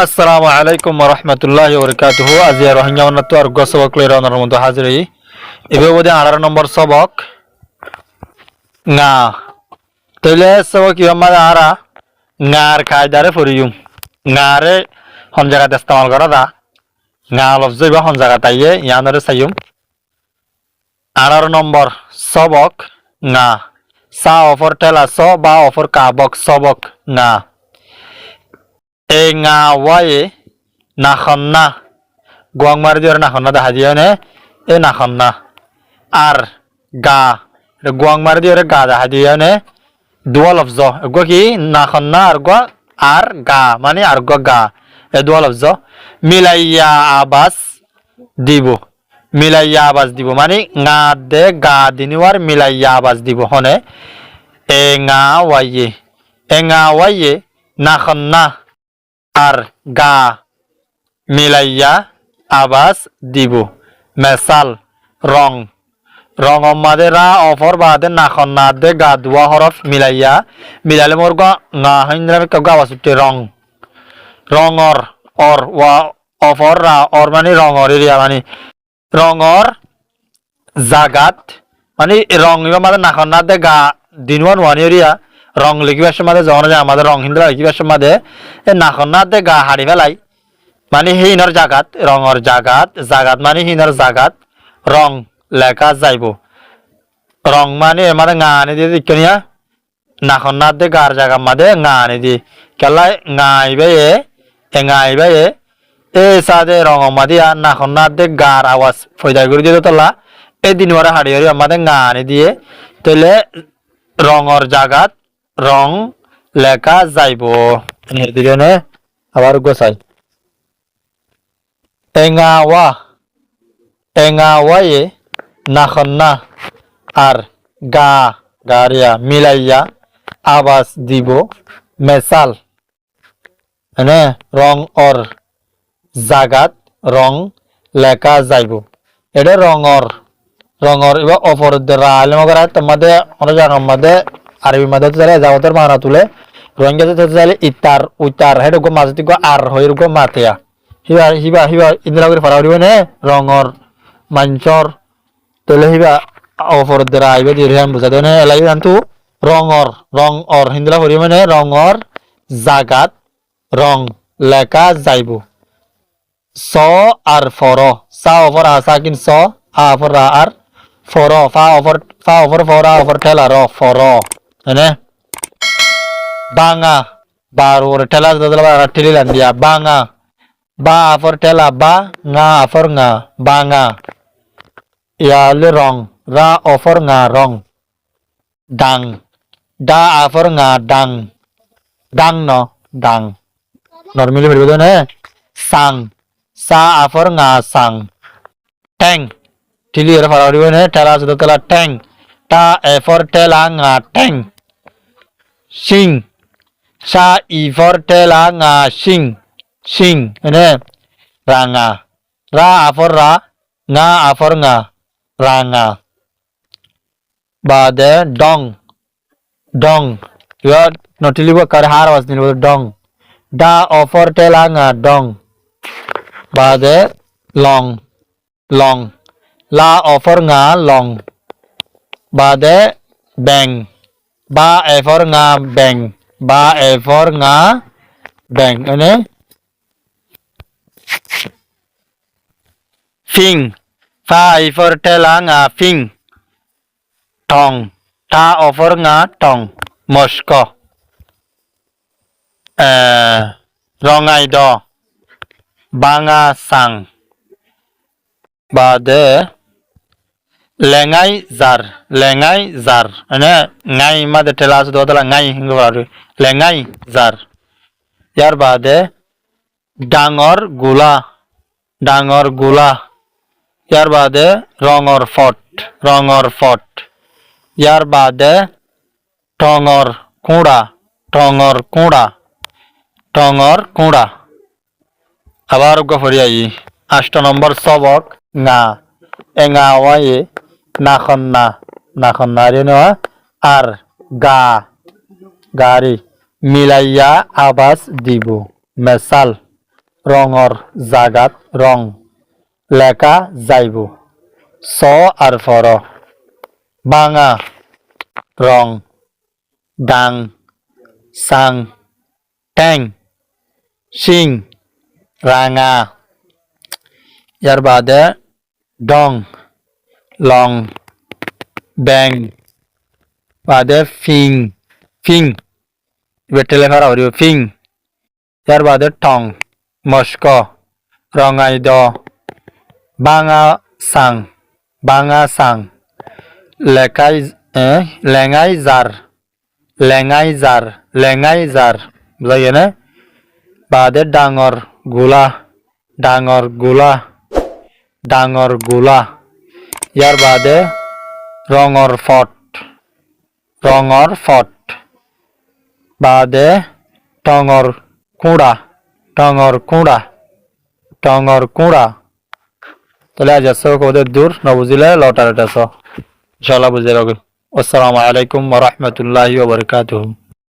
আসসালামু আলাইকুম ওয়া রাহমাতুল্লাহি ওয়া বারাকাতুহু। আজি রোহিঙ্গা উন্নত আর গসবক লইরানোর মধ্যে হাজিরি এভাবে 18 নম্বর সবক না তইলে সবক ইয়ামার আরা নার কায়দারে ফরিয়ুম নারে হন জায়গাতে ইস্তেমাল করা দা না লফজ বা হন জায়গা তাইয়ে ইয়ানরে সাইয়ুম 18 নম্বর সবক না সা অফর টেলা স বা অফর কাবক সবক না এ nga waye nakhonna guang mari dior nakhonna da hadione e nakhonna ar ga guang mari dior ga da hadione dua lafzo go ki nakhonna ar ga mane ar go ga e dua lafzo milaiya abas dibo milaiya abas dibo mane nga de ga diniwar milaiya abas dibo hone e nga waye nakhonna আর গা মিলাইয়া আবাস দিব মেসাল রং রং মাদে রা offer বাদে নাখন না দে গা দুয়া হরফ মিলাইয়া মিলালে মোর গা না হিন্দ্রামে গা বাসুতে রং রঙর অর ওয়া অফর রা অর মানে রঙর এরিয়া মানে রঙর জাগাত মানে রং ইবা মাদে নাখন না দে গা দিনওয়ান ওয়ান এরিয়া রং লিখিবার সময় যখন আমাদের রং হিন্দু লিখিবার সময় এ নাখনাতে গা হাড়ি ফেলাই মানে হিনর জাগাত রঙর জাগাত জাগাত মানে হিনর জাগাত রং লেখা যাইব রং মানে মানে গানে দিয়ে দিকনিয়া নাখনাতে গার জায়গা মাদে গানে দি কেলাই গাইবে এ সাদে রং মাদিয়া নাখনাতে গার আওয়াজ ফয়দা করে দিয়ে তোলা এই দিন ওরা হাড়ি হাড়ি আমাদের গানে দিয়ে তাহলে রঙর জাগাত রং লেখা যাইব দিনে আবার গোসাই এঙাওয়ায়ে নাখন্না আর গারিয়া মিলাইয়া আবাস দিব মেসাল মানে রং অর জাগাত রং লেখা যাইব এটা রঙর এবার অপরাধ আলমগরা তোমাদের অনেক জায়গার মধ্যে আরবি মাঝে চাইলে যাওয়াতের মানা তুলে রোহিঙ্গা চাইলে ইতার উইতার হেড গো মাঝে গো আর হইর গো মাতেয়া হিবা ইন্দিরা করে ফারা হইব নে রঙর মাঞ্চর তলে হিবা অপরাধ আইবে দিয়ে বুঝা দেনে এলাই জানতু রং অর হিন্দিরা হইব নে রঙর জাগাত রং লেখা যাইব স আর ফর সা অফর আসা কিন স আফর আর ফর ফা অফর ফরা অফর ঠেলা র ফর এনে বাঙা বার ওর ঠেলা দদলা ঠেলি লান্দিয়া বাঙা বা আফর ঠেলা বা nga আফর nga বাঙা ইয়ালে রং রা অফর nga রং ডাং ডা আফর nga ডাং ডাং নরমালি হইব না সাং সা আফর nga সাং ট্যাং টিলি এর ফারা হইব না ঠেলা দদলা ট্যাং টা এফর ঠেলা nga ট্যাং সিং সা ইফর টেলা nga সিং এনে রাঙা রা আফর nga আফর nga রাঙা বাদে ডং ইয়া নটিলিব কার হার আওয়াজ নিব ডং ডা অফর টেলা nga ডং বাদে লং লা অফর nga লং বাদে ব্যাং ba efor nga beng ane fing fa efor tela nga fing tong ta ofor nga tong mosko rongai do banga sang bade lengai zar ane ngai made telas dodala ngai hingaru lengai zar yar bade dangor gula yar bade rongor fot yar bade tongor kuda abar gofariai 8 নম্বর সবক না এঙাওয়ায়ে নাখন্না রে আর গারি মিলাইয়া আবাস দিব মেসাল রঙর জাগাত রং লেখা যাইব স আর for বাঙা রং ডাং সাং ট্যাং সিং রাঙা ইয়ার বাদে ডং লং ব্যাং বাদে ফিং ফিং বেটেলে ফারা হরিও ফিং ইয়ার বাদে টং মস্ক রঙাই দ বাঙা সাং লেখাই লেঙাই জার বুঝাই না বাদে ডাঙর গোলা ইয়ার বাদে রঙর ফট বাদে টঙর কুড়া তাহলে আজ আসো ওদের দূর না বুঝিলে লটারেট আসো ইনশাআল্লাহ বুঝে রাখো। আসসালামু আলাইকুম ওয়া রাহমাতুল্লাহি ওয়া বারাকাতুহু।